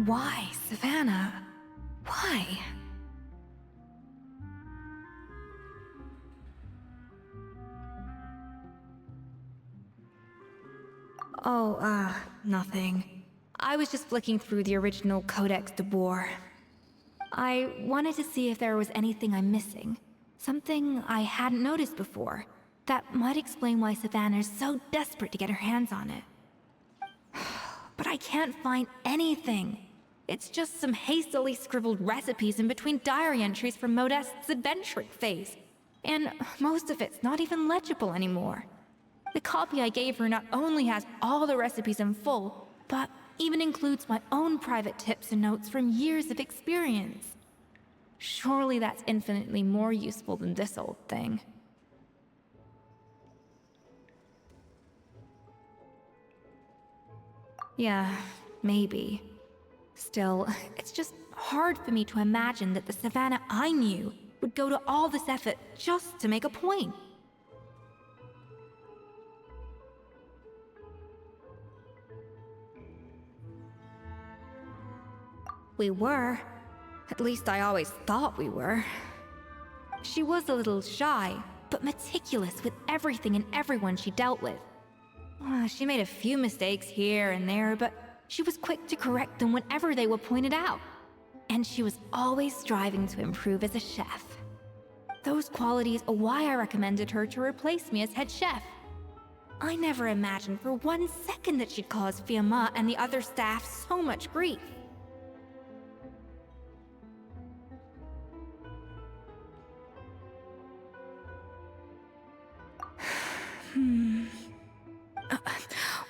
Why, Savannah? Why? Oh, nothing. I was just flicking through the original Codex de Boer. I wanted to see if there was anything I'm missing. Something I hadn't noticed before. That might explain why Savannah's so desperate to get her hands on it. But I can't find anything. It's just some hastily scribbled recipes in between diary entries from Modeste's adventuring phase. And most of it's not even legible anymore. The copy I gave her not only has all the recipes in full, but even includes my own private tips and notes from years of experience. Surely that's infinitely more useful than this old thing. Yeah, maybe. Still, it's just hard for me to imagine that the Savannah I knew would go to all this effort just to make a point. We were. At least I always thought we were. She was a little shy, but meticulous with everything and everyone she dealt with. She made a few mistakes here and there, but she was quick to correct them whenever they were pointed out. And she was always striving to improve as a chef. Those qualities are why I recommended her to replace me as head chef. I never imagined for 1 second that she'd cause Fiamma and the other staff so much grief.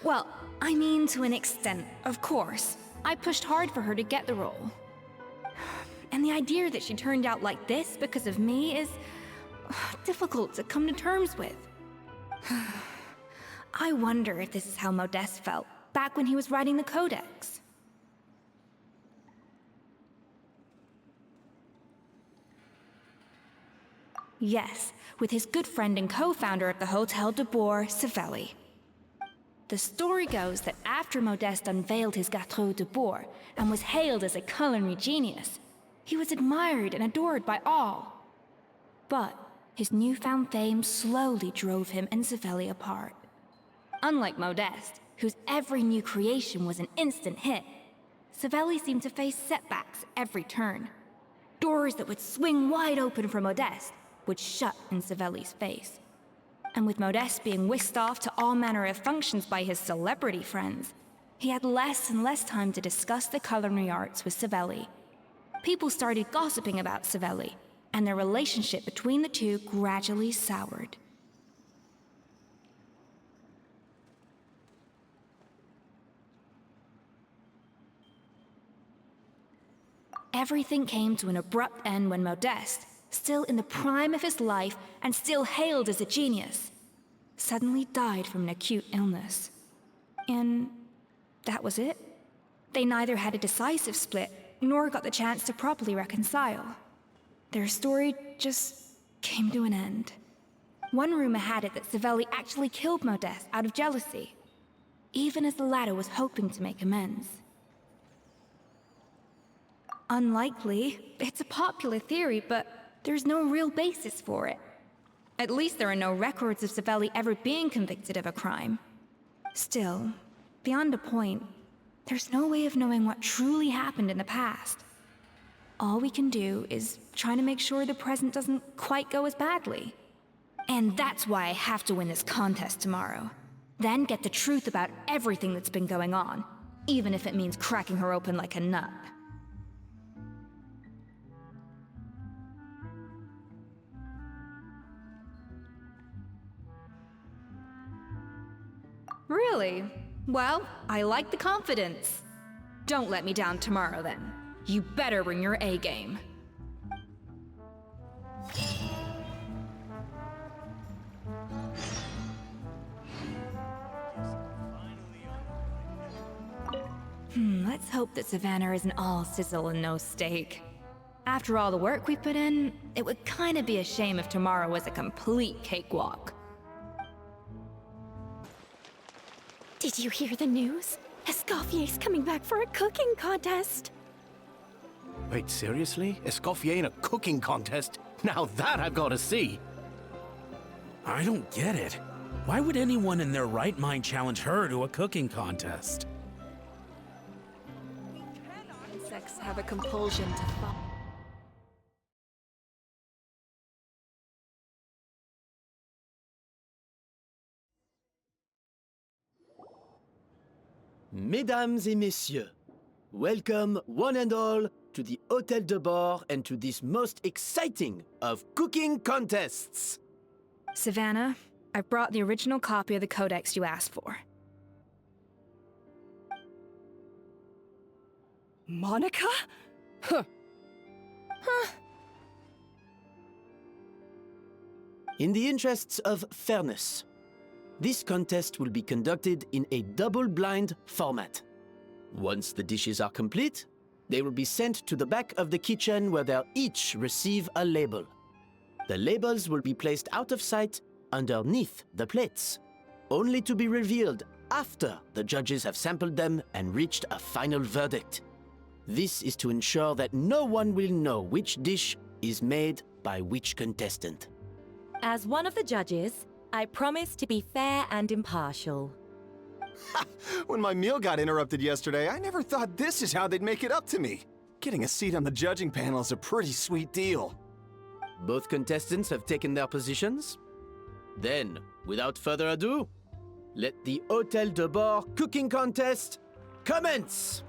Well, I mean to an extent, of course. I pushed hard for her to get the role. And the idea that she turned out like this because of me is difficult to come to terms with. I wonder if this is how Modeste felt back when he was writing the Codex. Yes, with his good friend and co-founder of the Hotel de Boer, Savelli. The story goes that after Modeste unveiled his Gâteau de Boer and was hailed as a culinary genius, he was admired and adored by all. But his newfound fame slowly drove him and Savelli apart. Unlike Modeste, whose every new creation was an instant hit, Savelli seemed to face setbacks at every turn. Doors that would swing wide open for Modeste would shut in Savelli's face. And with Modeste being whisked off to all manner of functions by his celebrity friends, he had less and less time to discuss the culinary arts with Savelli. People started gossiping about Savelli, and their relationship between the two gradually soured. Everything came to an abrupt end when Modeste, still in the prime of his life and still hailed as a genius, suddenly died from an acute illness. And that was it. They neither had a decisive split, nor got the chance to properly reconcile. Their story just came to an end. One rumor had it that Savelli actually killed Modeste out of jealousy, even as the latter was hoping to make amends. Unlikely. It's a popular theory, but there's no real basis for it. At least there are no records of Savelli ever being convicted of a crime. Still, beyond a point, there's no way of knowing what truly happened in the past. All we can do is try to make sure the present doesn't quite go as badly. And that's why I have to win this contest tomorrow. Then get the truth about everything that's been going on, even if it means cracking her open like a nut. Really? Well, I like the confidence. Don't let me down tomorrow, then. You better bring your A game. Let's hope that Savannah isn't all sizzle and no steak. After all the work we put in, it would kinda be a shame if tomorrow was a complete cakewalk. Did you hear the news? Escoffier's coming back for a cooking contest. Wait, seriously? Escoffier in a cooking contest? Now that I've got to see! I don't get it. Why would anyone in their right mind challenge her to a cooking contest? Insects have a compulsion to follow. Mesdames et messieurs, welcome one and all to the Hôtel de Bord and to this most exciting of cooking contests. Savannah, I've brought the original copy of the codex you asked for. Monica? In the interests of fairness, this contest will be conducted in a double-blind format. Once the dishes are complete, they will be sent to the back of the kitchen where they'll each receive a label. The labels will be placed out of sight underneath the plates, only to be revealed after the judges have sampled them and reached a final verdict. This is to ensure that no one will know which dish is made by which contestant. As one of the judges, I promise to be fair and impartial. When my meal got interrupted yesterday, I never thought this is how they'd make it up to me. Getting a seat on the judging panel is a pretty sweet deal. Both contestants have taken their positions. Then, without further ado, let the Hôtel de Bord cooking contest commence!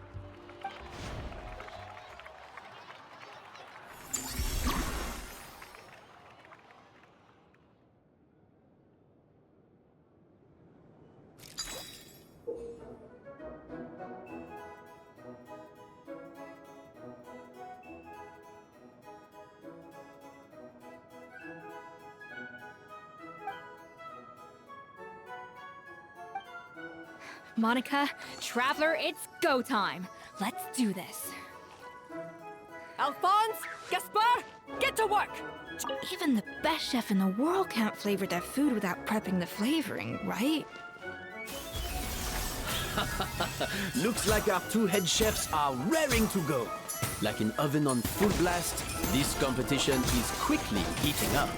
Monica, Traveler, it's go time. Let's do this. Alphonse! Gaspar! Get to work! Even the best chef in the world can't flavor their food without prepping the flavoring, right? Looks like our two head chefs are raring to go. Like an oven on full blast, this competition is quickly heating up.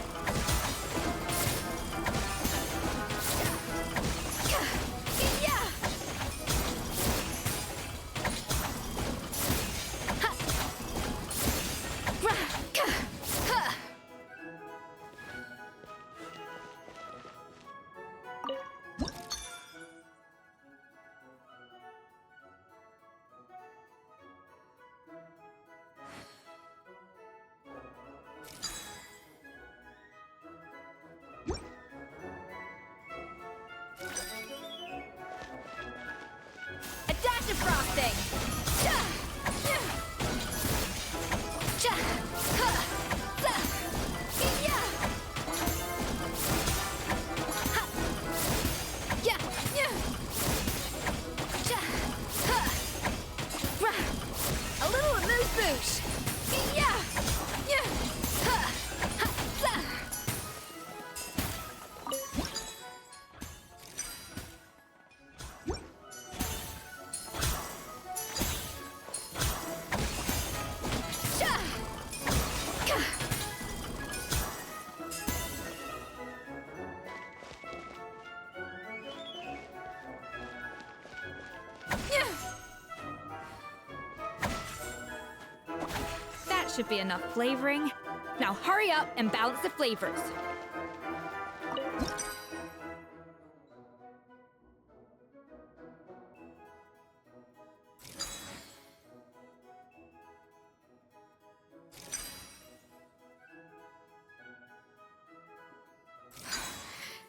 A dash of frosting! A little amuse-bouche! That should be enough flavoring. Now hurry up and balance the flavors.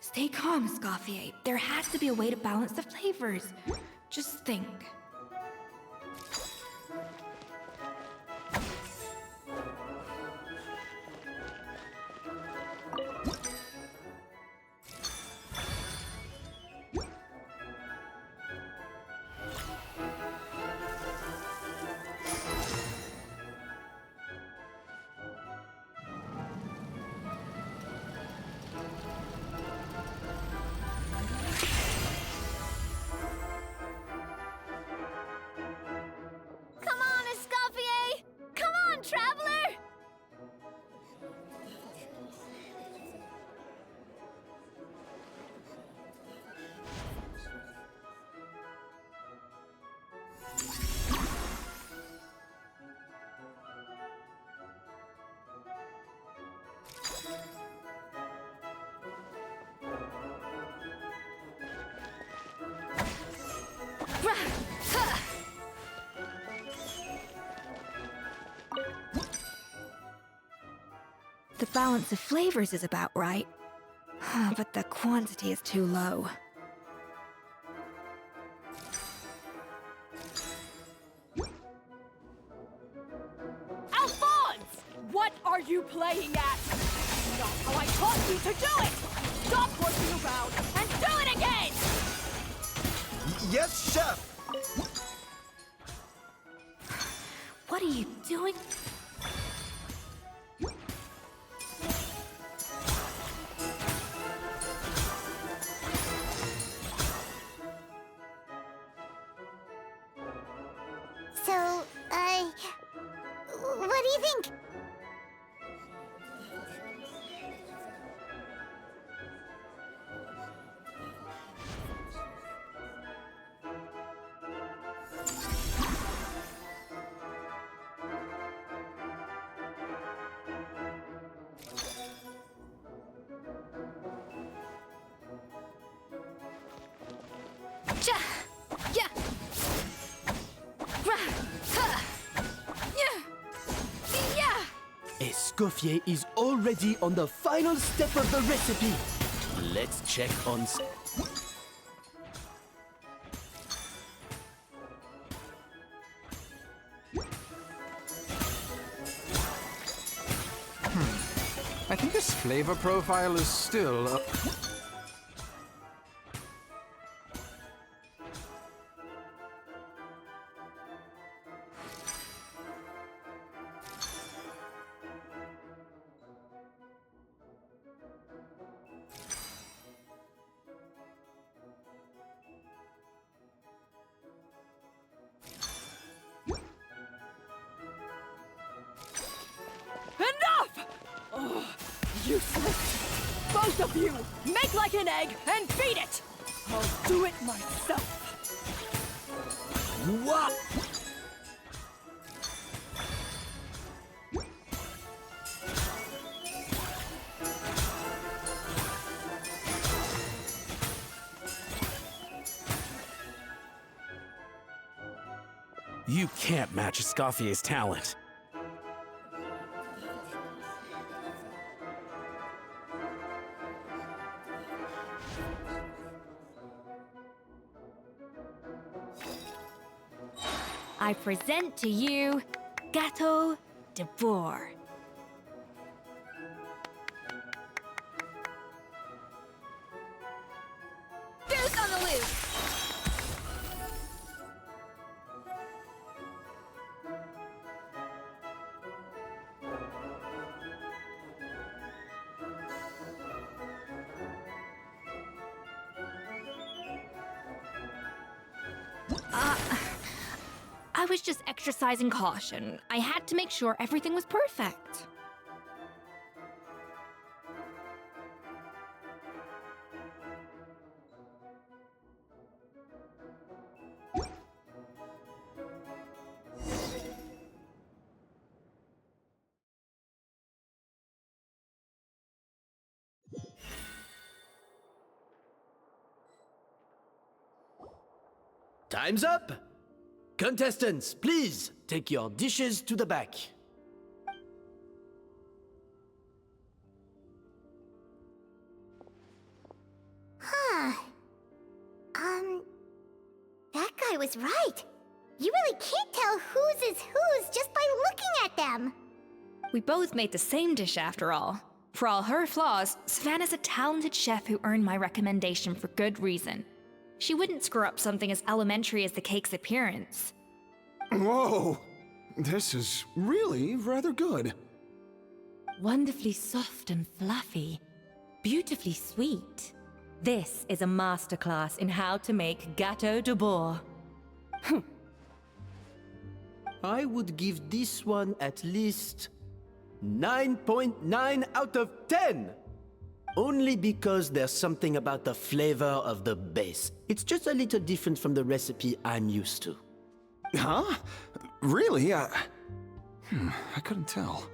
Stay calm, Escoffier. There has to be a way to balance the flavors. Just think. balance of flavors is about right. But the quantity is too low. Alphonse! What are you playing at? Not how I taught you to do it! Stop horsing around and do it again! Yes, chef! What are you doing? So, what do you think? Ja! Yeah! Rah! Ha! Yeah! Yeah! Escoffier is already on the final step of the recipe. Let's check on... I think this flavor profile is still... Enough! Oh, useless! Both of you, make like an egg and beat it! I'll do it myself! What? You can't match Escoffier's talent. I present to you Gâteau de Bourg. Goose on the loose! I was just exercising caution. I had to make sure everything was perfect. Time's up! Contestants, please take your dishes to the back. Huh. That guy was right. You really can't tell whose is whose just by looking at them. We both made the same dish after all. For all her flaws, Savannah's a talented chef who earned my recommendation for good reason. She wouldn't screw up something as elementary as the cake's appearance. Whoa! This is really rather good. Wonderfully soft and fluffy. Beautifully sweet. This is a masterclass in how to make Gâteau de Bourg. I would give this one at least 9.9 out of 10! Only because there's something about the flavor of the base. It's just a little different from the recipe I'm used to. Huh? Really? I couldn't tell.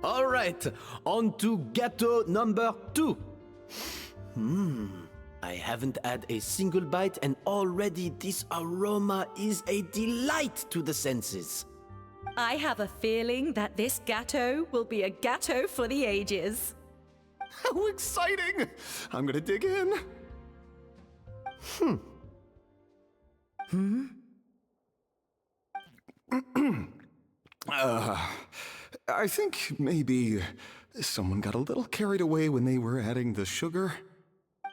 All right, on to gâteau number 2. I haven't had a single bite, and already this aroma is a delight to the senses. I have a feeling that this gâteau will be a gâteau for the ages. How exciting! I'm gonna dig in. I think maybe someone got a little carried away when they were adding the sugar.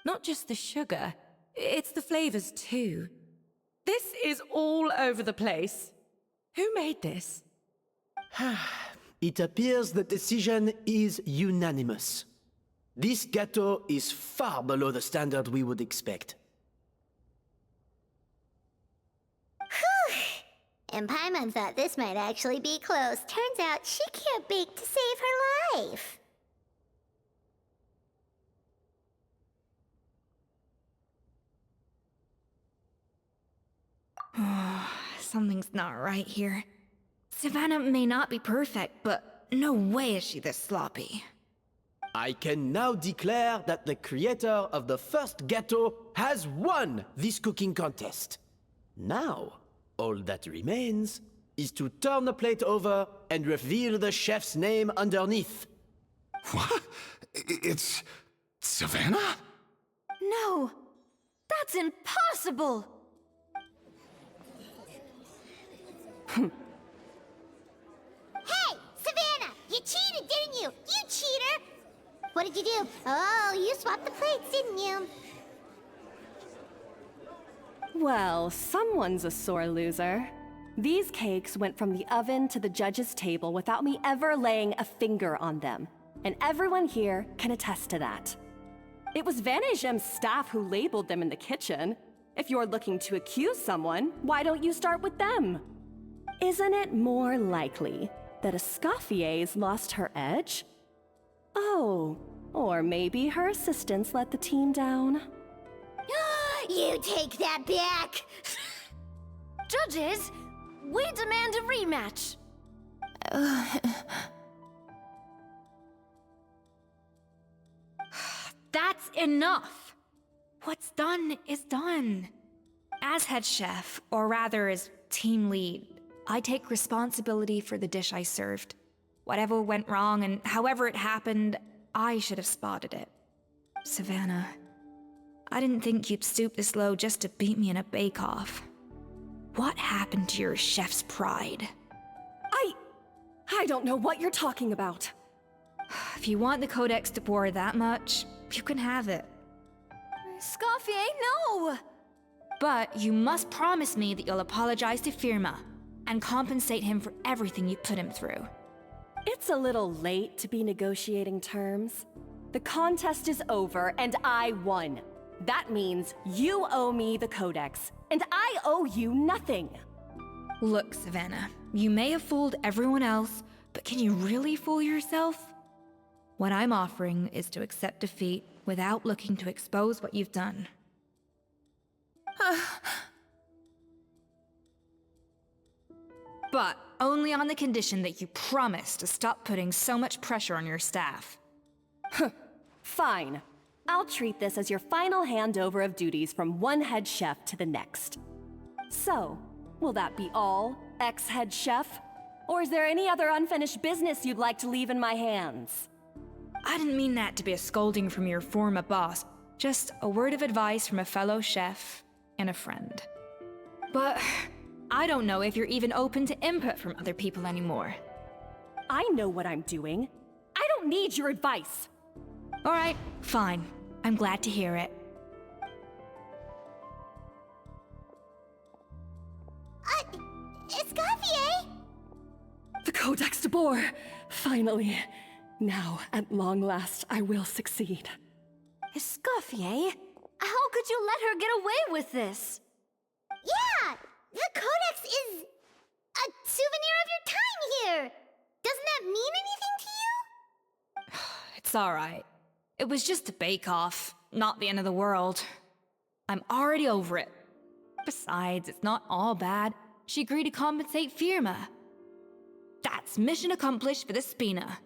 Not just the sugar, it's the flavors too. This is all over the place. Who made this? It appears the decision is unanimous. This gâteau is far below the standard we would expect. And Paimon thought this might actually be close. Turns out she can't bake to save her life. Something's not right here. Savannah may not be perfect, but no way is she this sloppy. I can now declare that the creator of the first gâteau has won this cooking contest. Now, all that remains is to turn the plate over and reveal the chef's name underneath. What? It's Savannah? No! That's impossible! Hey, Savannah! You cheated, didn't you? You cheater! What did you do? Oh, you swapped the plates, didn't you? Well, someone's a sore loser. These cakes went from the oven to the judge's table without me ever laying a finger on them. And everyone here can attest to that. It was Van Gem's staff who labeled them in the kitchen. If you're looking to accuse someone, why don't you start with them? Isn't it more likely that Escoffier's lost her edge? Oh, or maybe her assistants let the team down. You take that back! Judges, we demand a rematch! That's enough! What's done is done. As head chef, or rather as team lead, I take responsibility for the dish I served. Whatever went wrong and however it happened, I should have spotted it. Savannah, I didn't think you'd stoop this low just to beat me in a bake-off. What happened to your chef's pride? I don't know what you're talking about. If you want the Codex de Boer that much, you can have it. Escoffier, no! But you must promise me that you'll apologize to Firma and compensate him for everything you put him through. It's a little late to be negotiating terms. The contest is over and I won. That means you owe me the Codex, and I owe you nothing. Look, Savannah, you may have fooled everyone else, but can you really fool yourself? What I'm offering is to accept defeat without looking to expose what you've done. But only on the condition that you promise to stop putting so much pressure on your staff. Fine. I'll treat this as your final handover of duties from one head chef to the next. So, will that be all, ex-head chef? Or is there any other unfinished business you'd like to leave in my hands? I didn't mean that to be a scolding from your former boss, just a word of advice from a fellow chef and a friend. But I don't know if you're even open to input from other people anymore. I know what I'm doing. I don't need your advice. All right, fine. I'm glad to hear it. Escoffier? The Codex de Boer! Finally. Now, at long last, I will succeed. Escoffier? How could you let her get away with this? Yeah! The Codex is a souvenir of your time here! Doesn't that mean anything to you? It's all right. It was just a bake-off, not the end of the world. I'm already over it. Besides, it's not all bad. She agreed to compensate Firma. That's mission accomplished for the Spina.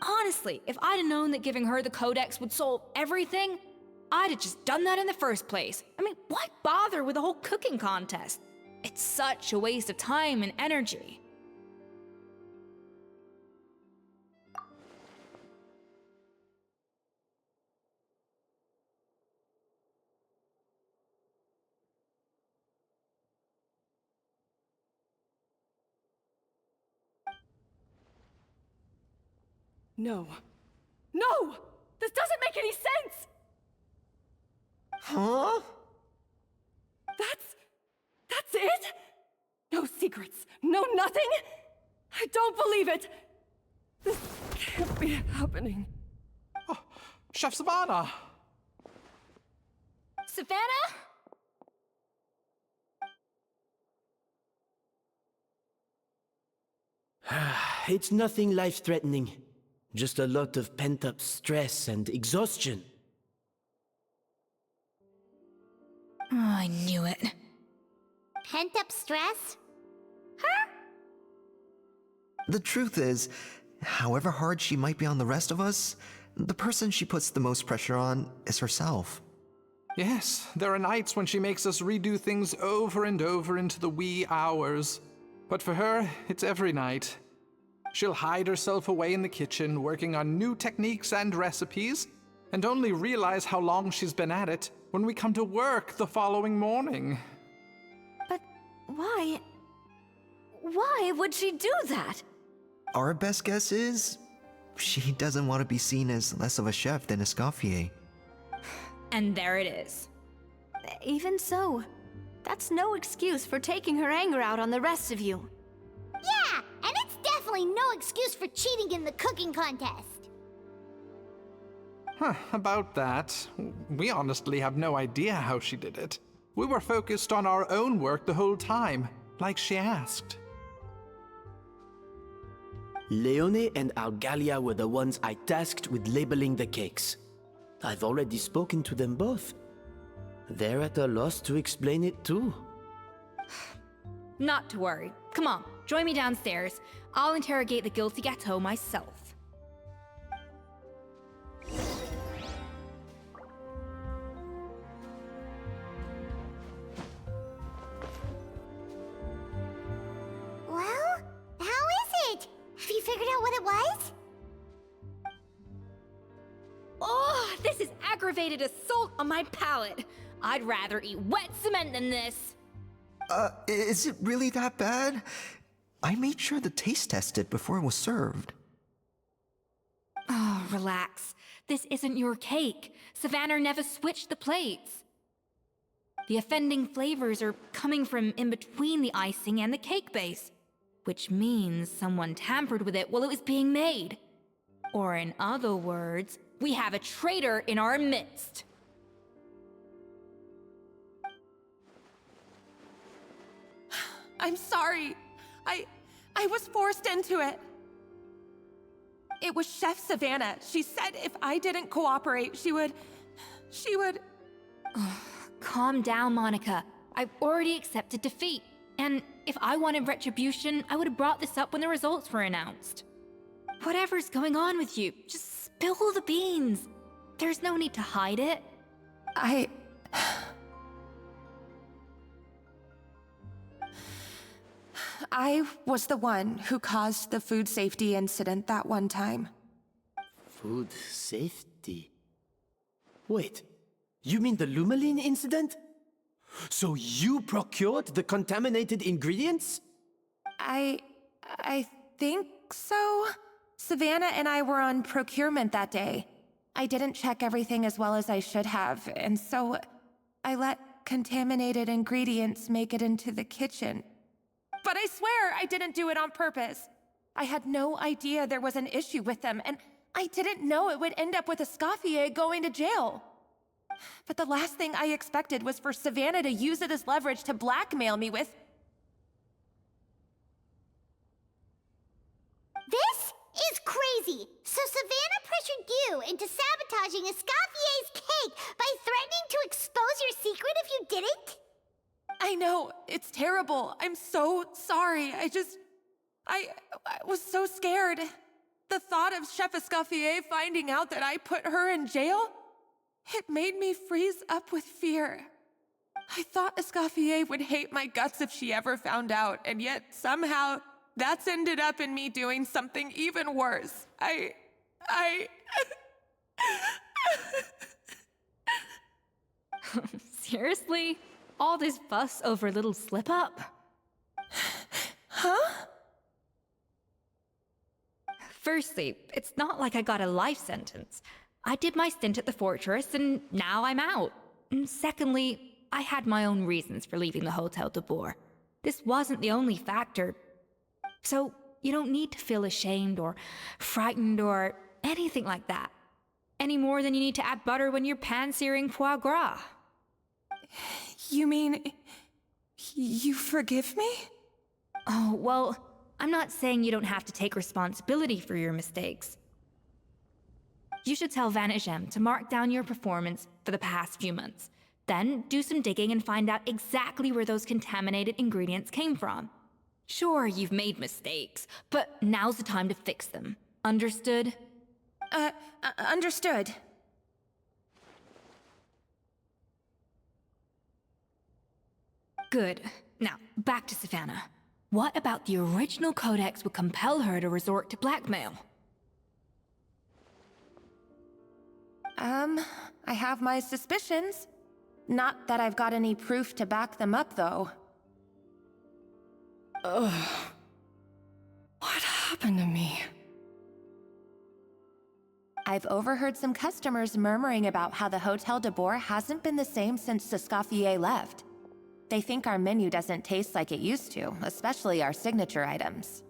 Honestly, if I'd have known that giving her the Codex would solve everything, I'd have just done that in the first place. I mean, why bother with the whole cooking contest? It's such a waste of time and energy. No. No! This doesn't make any sense! Huh? That's it? No secrets, no nothing? I don't believe it! This can't be happening. Oh, Chef Savannah! Savannah? It's nothing life-threatening. Just a lot of pent-up stress and exhaustion. Oh, I knew it. Pent-up stress? The truth is, however hard she might be on the rest of us, the person she puts the most pressure on is herself. Yes, there are nights when she makes us redo things over and over into the wee hours. But for her, it's every night. She'll hide herself away in the kitchen, working on new techniques and recipes, and only realize how long she's been at it when we come to work the following morning. But why? Why would she do that? Our best guess is, she doesn't want to be seen as less of a chef than Escoffier. And there it is. Even so, that's no excuse for taking her anger out on the rest of you. Yeah, and it's definitely no excuse for cheating in the cooking contest. About that, we honestly have no idea how she did it. We were focused on our own work the whole time, like she asked. Leone and Algalia were the ones I tasked with labeling the cakes. I've already spoken to them both. They're at a loss to explain it too. Not to worry. Come on, join me downstairs. I'll interrogate the guilty gâteau myself. Well, how is it? Have you figured out what it was? Oh, this is aggravated assault on my palate. I'd rather eat wet cement than this. Is it really that bad? I made sure to taste test it before it was served. Oh, relax. This isn't your cake. Savannah never switched the plates. The offending flavors are coming from in between the icing and the cake base, which means someone tampered with it while it was being made. Or in other words, we have a traitor in our midst. I'm sorry. I was forced into it. It was Chef Savannah. She said if I didn't cooperate, she would... Calm down, Monica. I've already accepted defeat. And if I wanted retribution, I would have brought this up when the results were announced. Whatever's going on with you, just spill the beans. There's no need to hide it. I was the one who caused the food safety incident that one time. Food safety? Wait, you mean the Lumaline incident? So you procured the contaminated ingredients? I think so. Savannah and I were on procurement that day. I didn't check everything as well as I should have, and so I let contaminated ingredients make it into the kitchen. But I swear I didn't do it on purpose. I had no idea there was an issue with them, and I didn't know it would end up with Escoffier going to jail. But the last thing I expected was for Savannah to use it as leverage to blackmail me with... This is crazy! So Savannah pressured you into sabotaging Escoffier's cake by threatening to expose your secret if you didn't? I know, it's terrible. I'm so sorry. I was so scared. The thought of Chef Escoffier finding out that I put her in jail? It made me freeze up with fear. I thought Escoffier would hate my guts if she ever found out, and yet somehow that's ended up in me doing something even worse. Seriously? All this fuss over a little slip-up? Huh? Firstly, it's not like I got a life sentence. I did my stint at the fortress, and now I'm out. And secondly, I had my own reasons for leaving the Hotel de Boer. This wasn't the only factor. So, you don't need to feel ashamed or frightened or anything like that. Any more than you need to add butter when you're pan-searing foie gras. You mean... you forgive me? Oh, well, I'm not saying you don't have to take responsibility for your mistakes. You should tell Vanagem to mark down your performance for the past few months. Then do some digging and find out exactly where those contaminated ingredients came from. Sure, you've made mistakes, but now's the time to fix them. Understood? Understood. Good. Now, back to Savannah. What about the original codex would compel her to resort to blackmail? I have my suspicions. Not that I've got any proof to back them up, though. Ugh. What happened to me? I've overheard some customers murmuring about how the Hotel de Boer hasn't been the same since Escoffier left. They think our menu doesn't taste like it used to, especially our signature items.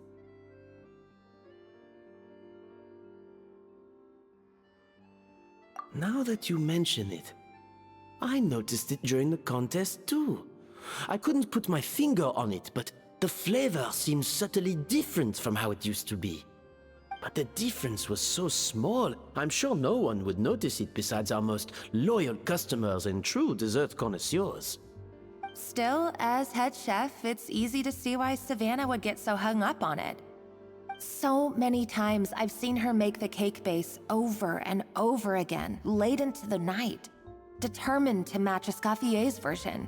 Now that you mention it, I noticed it during the contest too. I couldn't put my finger on it, but the flavor seems subtly different from how it used to be. But the difference was so small, I'm sure no one would notice it besides our most loyal customers and true dessert connoisseurs. Still, as head chef, it's easy to see why Savannah would get so hung up on it. So many times I've seen her make the cake base over and over again, late into the night, determined to match Escoffier's version.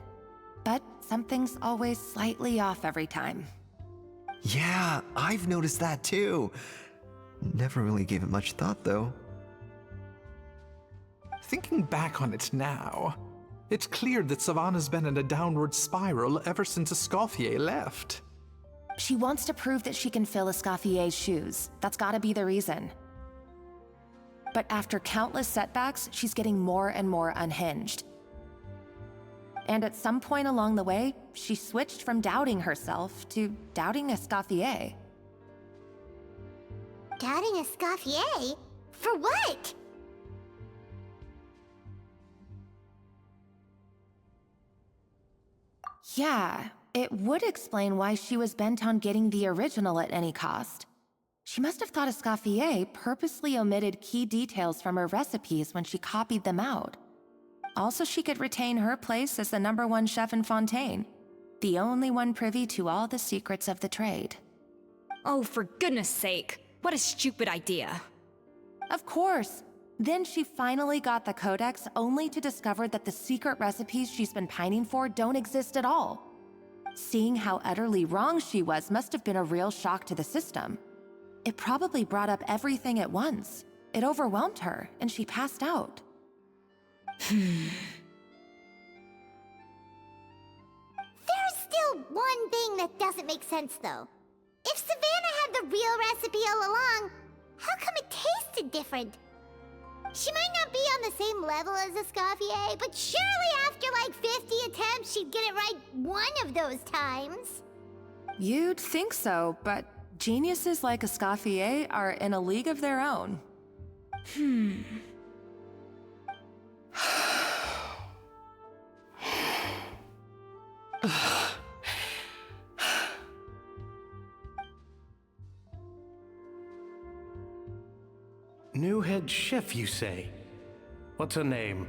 But something's always slightly off every time. Yeah, I've noticed that too. Never really gave it much thought, though. Thinking back on it now, it's clear that Savannah's been in a downward spiral ever since Escoffier left. She wants to prove that she can fill Escoffier's shoes. That's gotta be the reason. But after countless setbacks, she's getting more and more unhinged. And at some point along the way, she switched from doubting herself to doubting Escoffier. Doubting Escoffier? For what? Yeah, it would explain why she was bent on getting the original at any cost. She must have thought Escoffier purposely omitted key details from her recipes when she copied them out. Also, she could retain her place as the #1 chef in Fontaine, the only one privy to all the secrets of the trade. Oh, for goodness sake. What a stupid idea. Of course. Then she finally got the codex only to discover that the secret recipes she's been pining for don't exist at all. Seeing how utterly wrong she was must have been a real shock to the system. It probably brought up everything at once. It overwhelmed her, and she passed out. There's still one thing that doesn't make sense, though. If Savannah had the real recipe all along, how come it tasted different? She might not be on the same level as Escoffier, but surely after like 50 attempts, she'd get it right one of those times. You'd think so, but geniuses like Escoffier are in a league of their own. New head chef, you say? What's her name?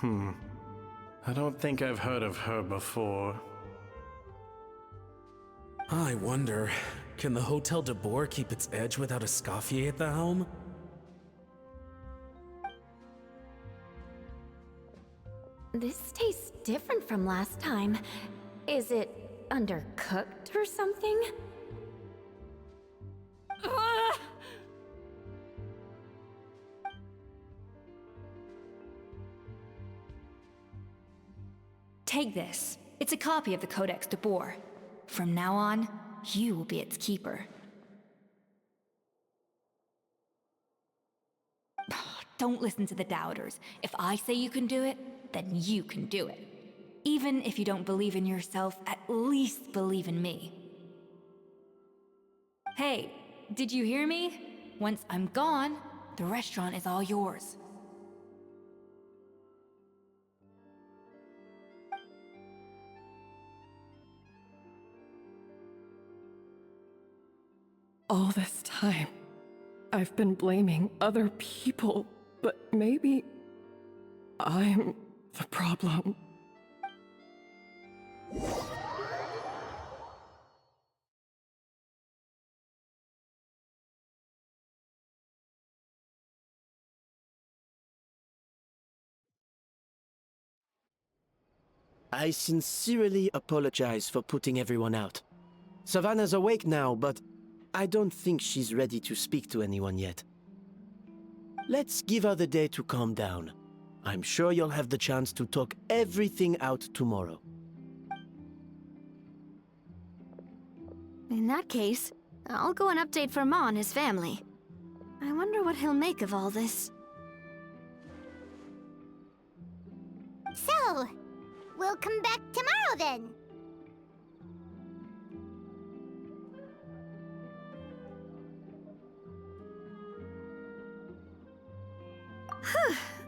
I don't think I've heard of her before. I wonder, can the Hotel de Boer keep its edge without Escoffier at the helm? This tastes different from last time. Is it undercooked or something? Ugh! Take this. It's a copy of the Codex de Boer. From now on, you will be its keeper. Don't listen to the doubters. If I say you can do it, then you can do it. Even if you don't believe in yourself, at least believe in me. Hey, did you hear me? Once I'm gone, the restaurant is all yours. All this time, I've been blaming other people, but maybe I'm the problem. I sincerely apologize for putting everyone out. Savannah's awake now, but I don't think she's ready to speak to anyone yet. Let's give her the day to calm down. I'm sure you'll have the chance to talk everything out tomorrow. In that case, I'll go and update for Ma and his family. I wonder what he'll make of all this. So, we'll come back tomorrow then.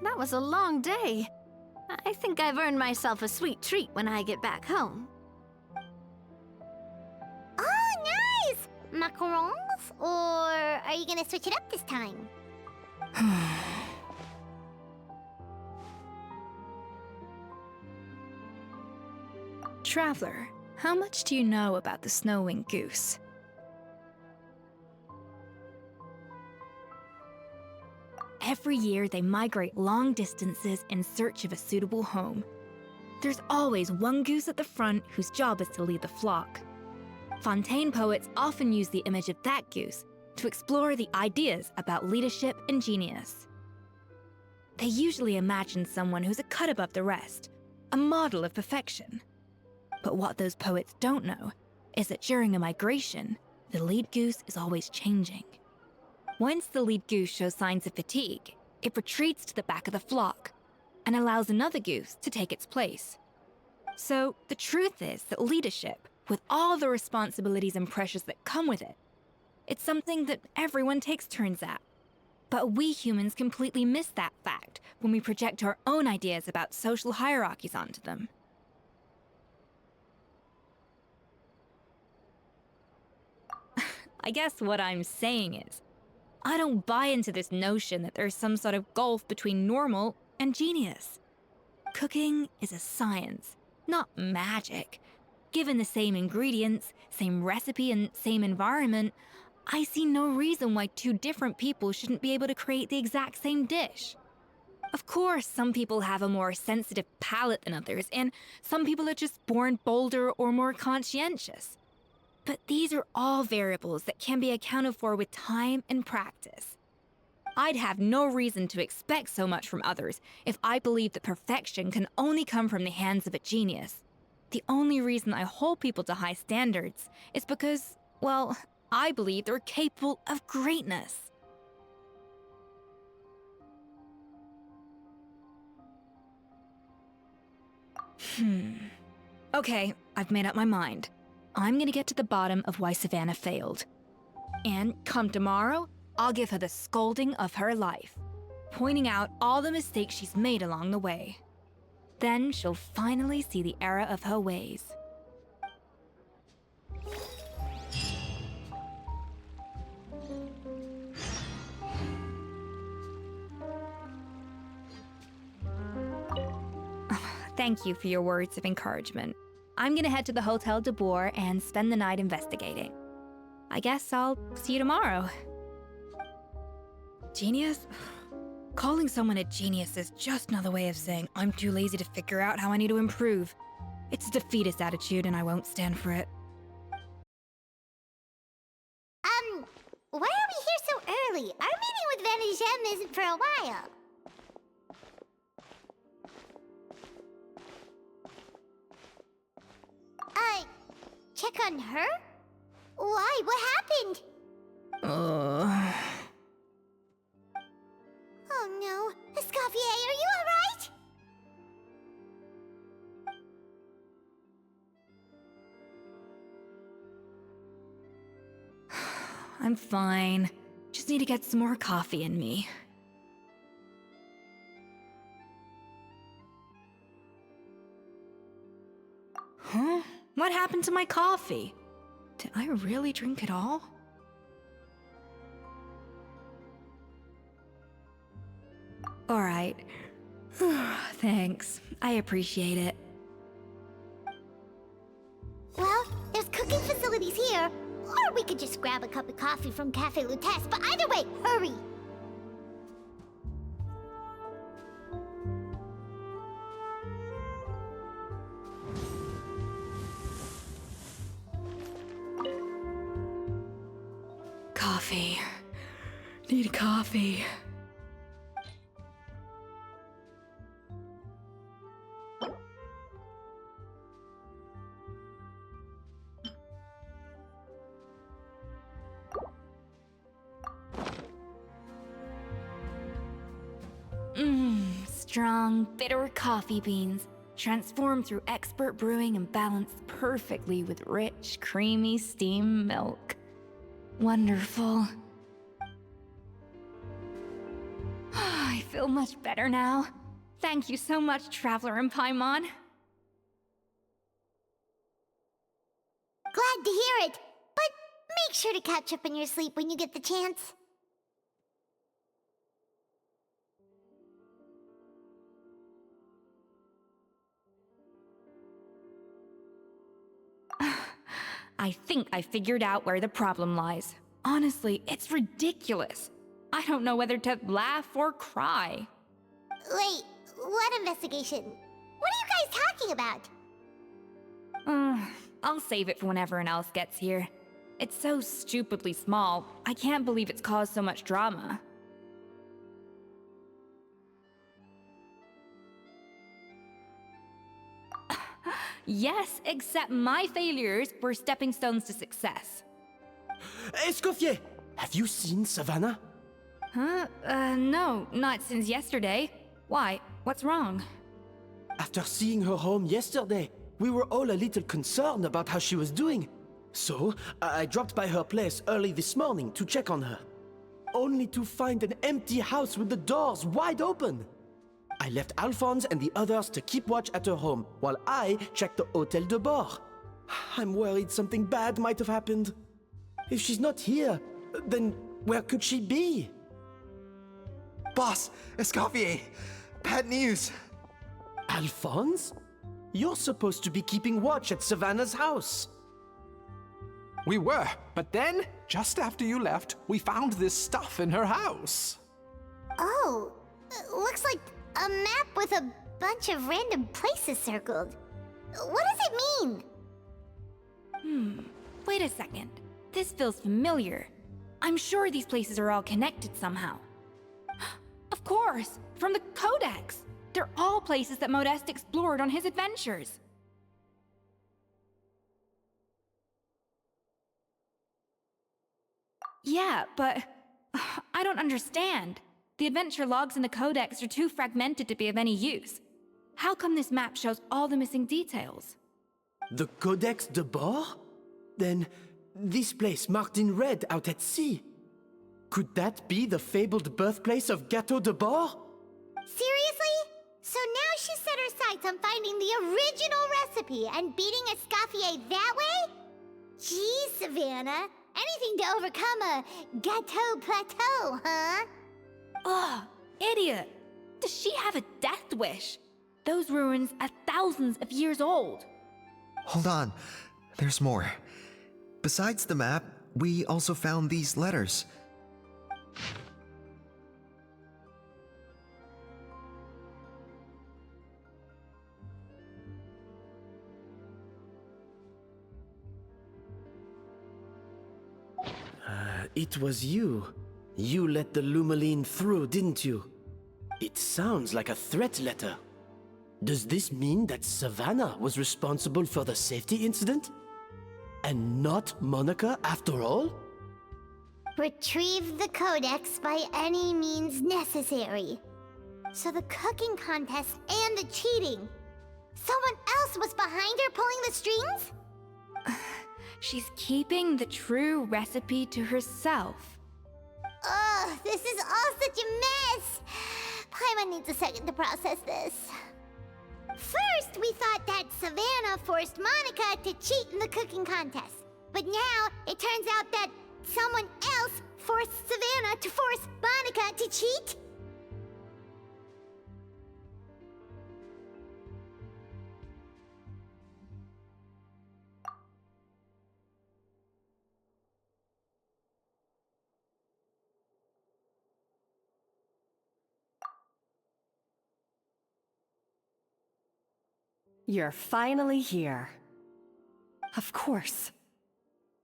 That was a long day. I think I've earned myself a sweet treat when I get back home. Oh, nice! Macarons? Or are you gonna switch it up this time? Traveler, how much do you know about the snow-winged goose? Every year, they migrate long distances in search of a suitable home. There's always one goose at the front whose job is to lead the flock. Fontaine poets often use the image of that goose to explore the ideas about leadership and genius. They usually imagine someone who's a cut above the rest, a model of perfection. But what those poets don't know is that during a migration, the lead goose is always changing. Once the lead goose shows signs of fatigue, it retreats to the back of the flock and allows another goose to take its place. So the truth is that leadership, with all the responsibilities and pressures that come with it, it's something that everyone takes turns at. But we humans completely miss that fact when we project our own ideas about social hierarchies onto them. I guess what I'm saying is, I don't buy into this notion that there's some sort of gulf between normal and genius. Cooking is a science, not magic. Given the same ingredients, same recipe, and same environment, I see no reason why two different people shouldn't be able to create the exact same dish. Of course, some people have a more sensitive palate than others, and some people are just born bolder or more conscientious. But these are all variables that can be accounted for with time and practice. I'd have no reason to expect so much from others if I believed that perfection can only come from the hands of a genius. The only reason I hold people to high standards is because, well, I believe they're capable of greatness. Okay, I've made up my mind. I'm gonna get to the bottom of why Savannah failed. And come tomorrow, I'll give her the scolding of her life, pointing out all the mistakes she's made along the way. Then she'll finally see the error of her ways. Thank you for your words of encouragement. I'm gonna head to the Hotel de Boer and spend the night investigating. I guess I'll see you tomorrow. Genius? Calling someone a genius is just another way of saying I'm too lazy to figure out how I need to improve. It's a defeatist attitude, and I won't stand for it. Why are we here so early? Our meeting with Vanigem isn't for a while. Check on her? Why? What happened? Oh no. Escoffier, are you alright? I'm fine. Just need to get some more coffee in me. Huh? What happened to my coffee? Did I really drink it all? Alright. Thanks. I appreciate it. Well, there's cooking facilities here. Or we could just grab a cup of coffee from Cafe Lutece, but either way, hurry! Coffee. Need coffee. Strong, bitter coffee beans, transformed through expert brewing and balanced perfectly with rich, creamy steam milk. Wonderful. I feel much better now. Thank you so much, Traveler and Paimon. Glad to hear it, but make sure to catch up on your sleep when you get the chance. I think I figured out where the problem lies. Honestly, it's ridiculous. I don't know whether to laugh or cry. Wait, what investigation? What are you guys talking about? I'll save it for when everyone else gets here. It's so stupidly small, I can't believe it's caused so much drama. Yes, except my failures were stepping stones to success. Escoffier! Have you seen Savannah? Huh? No, not since yesterday. Why? What's wrong? After seeing her home yesterday, we were all a little concerned about how she was doing. So, I dropped by her place early this morning to check on her. Only to find an empty house with the doors wide open. I left Alphonse and the others to keep watch at her home, while I checked the Hôtel de Bord. I'm worried something bad might have happened. If she's not here, then where could she be? Boss, Escoffier, bad news. Alphonse? You're supposed to be keeping watch at Savannah's house. We were, but then, just after you left, we found this stuff in her house. Oh, looks like a map with a bunch of random places circled. What does it mean? Wait a second. This feels familiar. I'm sure these places are all connected somehow. Of course! From the Codex! They're all places that Modeste explored on his adventures. Yeah, but I don't understand. The adventure logs in the Codex are too fragmented to be of any use. How come this map shows all the missing details? The Codex de Bord? Then, this place marked in red out at sea. Could that be the fabled birthplace of Gâteau de Bord? Seriously? So now she set her sights on finding the original recipe and beating Escoffier that way? Geez, Savannah. Anything to overcome a Gâteau plateau, huh? Ugh, idiot! Does she have a death wish? Those ruins are thousands of years old. Hold on, there's more. Besides the map, we also found these letters. it was you. You let the Lumaline through, didn't you? It sounds like a threat letter. Does this mean that Savannah was responsible for the safety incident? And not Monica after all? Retrieve the codex by any means necessary. So the cooking contest and the cheating. Someone else was behind her pulling the strings? She's keeping the true recipe to herself. Ugh, this is all such a mess. Paimon needs a second to process this. First, we thought that Savannah forced Monica to cheat in the cooking contest. But now, it turns out that someone else forced Savannah to force Monica to cheat? You're finally here. Of course.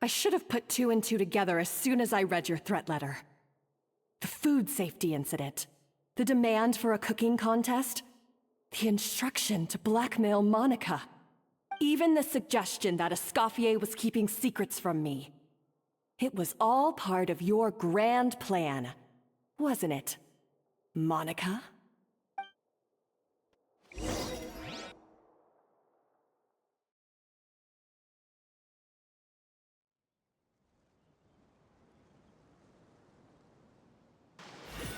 I should have put two and two together as soon as I read your threat letter. The food safety incident, the demand for a cooking contest, the instruction to blackmail Monica, even the suggestion that Escoffier was keeping secrets from me. It was all part of your grand plan, wasn't it, Monica?